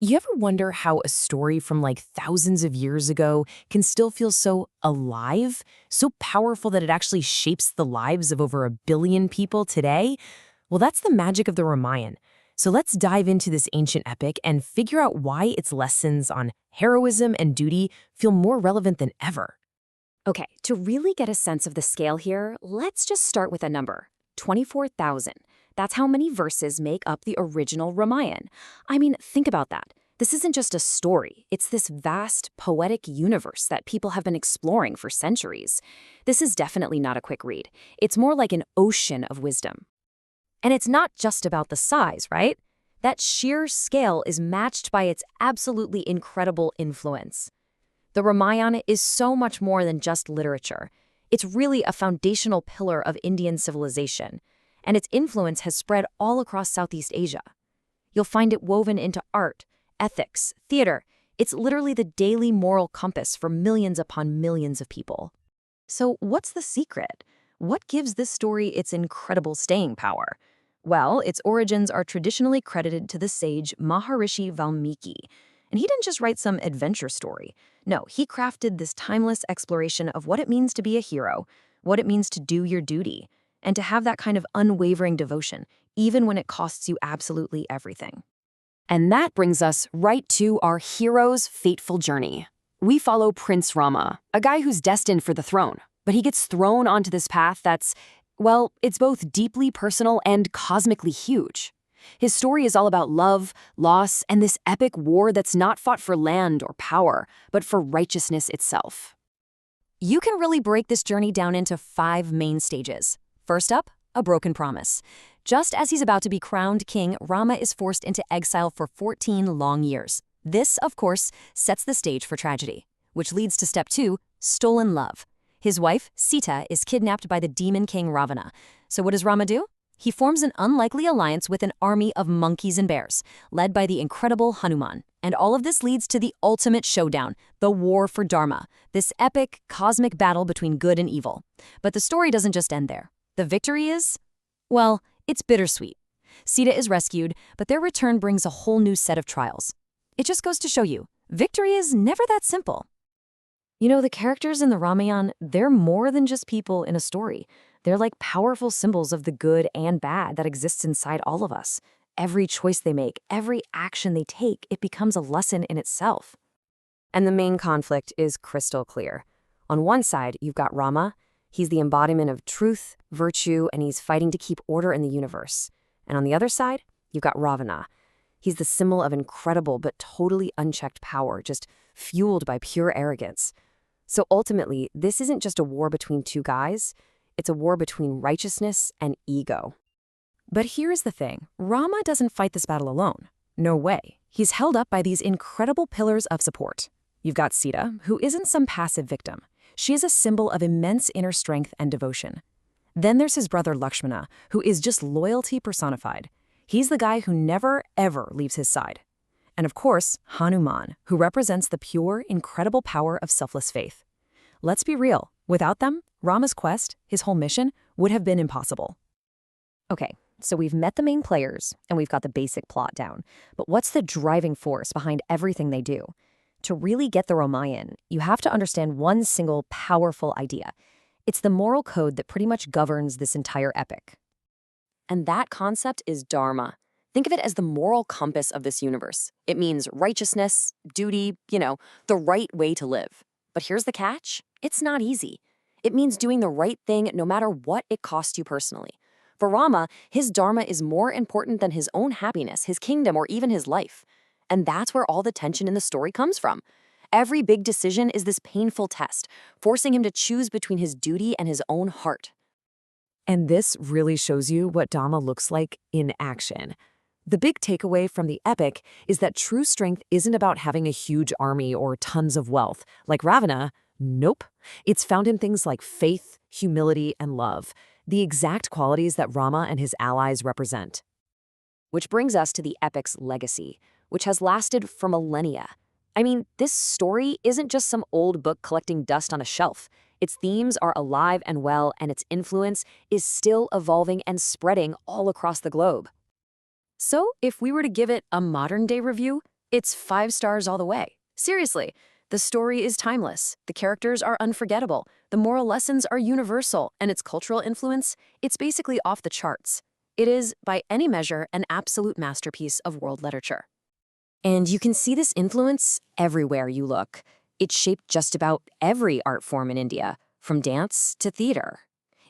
You ever wonder how a story from like thousands of years ago can still feel so alive, so powerful that it actually shapes the lives of over 1 billion people today? Well, that's the magic of the Ramayan. So let's dive into this ancient epic and figure out why its lessons on heroism and duty feel more relevant than ever. Okay, to really get a sense of the scale here, let's just start with a number 24,000. That's how many verses make up the original Ramayan. I mean, think about that. This isn't just a story, it's this vast, poetic universe that people have been exploring for centuries. This is definitely not a quick read. It's more like an ocean of wisdom. And it's not just about the size, right? That sheer scale is matched by its absolutely incredible influence. The Ramayana is so much more than just literature. It's really a foundational pillar of Indian civilization, and its influence has spread all across Southeast Asia. You'll find it woven into art, ethics, theater. It's literally the daily moral compass for millions upon millions of people. So what's the secret? What gives this story its incredible staying power? Well, its origins are traditionally credited to the sage Maharishi Valmiki. And he didn't just write some adventure story. No, he crafted this timeless exploration of what it means to be a hero, what it means to do your duty, and to have that kind of unwavering devotion, even when it costs you absolutely everything. And that brings us right to our hero's fateful journey. We follow Prince Rama, a guy who's destined for the throne, but he gets thrown onto this path that's, well, it's both deeply personal and cosmically huge. His story is all about love, loss, and this epic war that's not fought for land or power, but for righteousness itself. You can really break this journey down into 5 main stages. First up, a broken promise. Just as he's about to be crowned king, Rama is forced into exile for 14 long years. This, of course, sets the stage for tragedy, which leads to step 2, stolen love. His wife, Sita, is kidnapped by the demon king Ravana. So what does Rama do? He forms an unlikely alliance with an army of monkeys and bears, led by the incredible Hanuman. And all of this leads to the ultimate showdown, the war for Dharma, this epic, cosmic battle between good and evil. But the story doesn't just end there. The victory is, well, it's bittersweet. Sita is rescued, but their return brings a whole new set of trials. It just goes to show you, victory is never that simple. You know, the characters in the Ramayan, they're more than just people in a story. They're like powerful symbols of the good and bad that exists inside all of us. Every choice they make, every action they take, it becomes a lesson in itself. And the main conflict is crystal clear. On one side, you've got Rama. He's the embodiment of truth, virtue, and he's fighting to keep order in the universe. And on the other side, you've got Ravana. He's the symbol of incredible but totally unchecked power, just fueled by pure arrogance. So ultimately, this isn't just a war between two guys. It's a war between righteousness and ego. But here's the thing. Rama doesn't fight this battle alone. No way. He's held up by these incredible pillars of support. You've got Sita, who isn't some passive victim. She is a symbol of immense inner strength and devotion. Then there's his brother Lakshmana, who is just loyalty personified. He's the guy who never, ever leaves his side. And of course, Hanuman, who represents the pure, incredible power of selfless faith. Let's be real. Without them, Rama's quest, his whole mission, would have been impossible. Okay, so we've met the main players, and we've got the basic plot down. But what's the driving force behind everything they do? To really get the Ramayan, you have to understand one single powerful idea. It's the moral code that pretty much governs this entire epic. And that concept is Dharma. Think of it as the moral compass of this universe. It means righteousness, duty, the right way to live. But here's the catch. It's not easy. It means doing the right thing no matter what it costs you personally. For Rama, his Dharma is more important than his own happiness, his kingdom, or even his life. And that's where all the tension in the story comes from. Every big decision is this painful test, forcing him to choose between his duty and his own heart. And this really shows you what Dharma looks like in action. The big takeaway from the epic is that true strength isn't about having a huge army or tons of wealth. Like Ravana, nope. It's found in things like faith, humility, and love, the exact qualities that Rama and his allies represent. Which brings us to the epic's legacy, which has lasted for millennia. I mean, this story isn't just some old book collecting dust on a shelf. Its themes are alive and well, and its influence is still evolving and spreading all across the globe. So, if we were to give it a modern-day review, It's 5 stars all the way. Seriously, the story is timeless, the characters are unforgettable, the moral lessons are universal, and its cultural influence, it's basically off the charts. It is, by any measure, an absolute masterpiece of world literature. And you can see this influence everywhere you look. It shaped just about every art form in India, from dance to theater.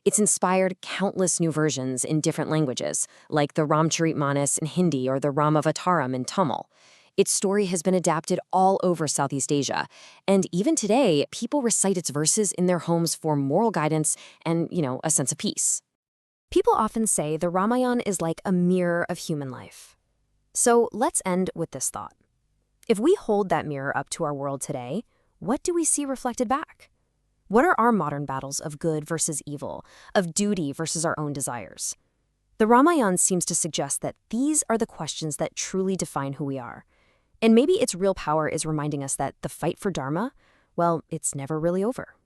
It's inspired countless new versions in different languages, like the Ramcharitmanas in Hindi or the Ramavataram in Tamil. Its story has been adapted all over Southeast Asia, and even today, people recite its verses in their homes for moral guidance and, a sense of peace. People often say the Ramayan is like a mirror of human life. So let's end with this thought. If we hold that mirror up to our world today, what do we see reflected back? What are our modern battles of good versus evil, of duty versus our own desires? The Ramayan seems to suggest that these are the questions that truly define who we are. And maybe its real power is reminding us that the fight for Dharma, well, it's never really over.